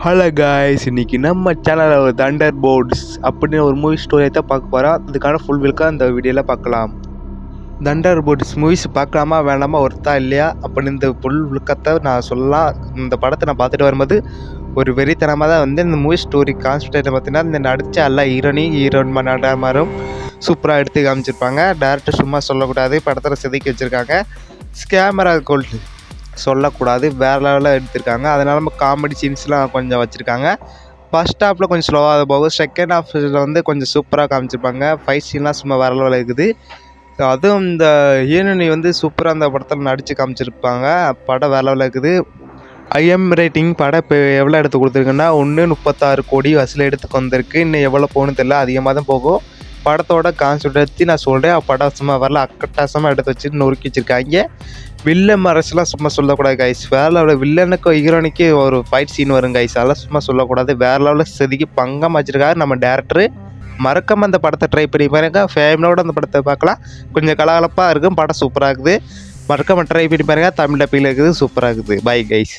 Hello guys, இன்றைக்கி நம்ம சேனலில் ஒரு தண்டர் போர்ட்ஸ் அப்படின்னு ஒரு மூவி ஸ்டோரியை தான் பார்க்க போகிறோம். அதுக்கான ஃபுல் வில்காக இந்த வீடியோவில் பார்க்கலாம். தண்டர் போர்ட்ஸ் மூவிஸ் பார்க்கலாமா வேணாமா, ஒர்த்தா இல்லையா அப்படின்னு இந்த ஃபுல் வில்கத்தை நான் சொல்லலாம். இந்த படத்தை நான் பார்த்துட்டு வரும்போது ஒரு வெறித்தனமாக தான் வந்து இந்த மூவி ஸ்டோரி கான்செப்ட் பார்த்தீங்கன்னா, இந்த நடித்த எல்லா ஹீரோயின் மாரும் சூப்பராக எடுத்து காமிச்சிருப்பாங்க. டேரக்டர் சும்மா சொல்லக்கூடாது, படத்தில் செதுக்கி வச்சுருக்காங்க. கேமரா கோல்டு சொல்லக்கூடாது, வேறு லெவலில் எடுத்திருக்காங்க. அதனால நம்ம காமெடி சீன்ஸ்லாம் கொஞ்சம் வச்சுருக்காங்க. ஃபஸ்ட் ஹாஃபில் கொஞ்சம் ஸ்லோவாக போகும், செகண்ட் ஹாஃபில் வந்து கொஞ்சம் சூப்பராக காமிச்சிருப்பாங்க. ஃபைட் சீன்லாம் சும்மா வேறு லெவலில் இருக்குது. அதுவும் இந்த ஹீரோயினி வந்து சூப்பராக அந்த படத்தில் நடித்து காமிச்சிருப்பாங்க. படம் வேறு லெவலில் இருக்குது. ஐஎம் ரேட்டிங் படம் இப்போ எவ்வளோ எடுத்து கொடுத்துருக்குன்னா 36 கோடி வசூல் எடுத்துக்கு வந்திருக்கு. இன்னும் எவ்வளோ போகணுன்னு தெரியல, அதிகமாக தான் போகும். படத்தோட கான்செப்ட் பற்றி நான் சொல்கிறேன். படம் சும்மா வரல, அக்கட்டாசமாக எடுத்து வச்சு நொறுக்கி வச்சுருக்காங்க. வில்லன் மரசுலாம் சும்மா சொல்லக்கூடாது கைஸ். வேறு லெவலில் வில்லனுக்கும் ஹீரோனிக்கு ஒரு ஃபைட் சீன் வரும் கைஸ், அதெல்லாம் சும்மா சொல்லக்கூடாது. வேறு லெவலில் செதுக்கி பங்கம் வச்சுருக்காரு நம்ம டேரக்டரு. மறக்காமல் அந்த படத்தை ட்ரை பண்ணி பாருங்க. ஃபேமிலியோட அந்த படத்தை பார்க்கலாம். கொஞ்சம் கலகலப்பாக இருக்கும், படம் சூப்பராக இருக்குது. மறக்காமல் ட்ரை பண்ணி பாருங்கள். தமிழ் டப்பில் இருக்குது, சூப்பராக இருக்குது. Bye guys.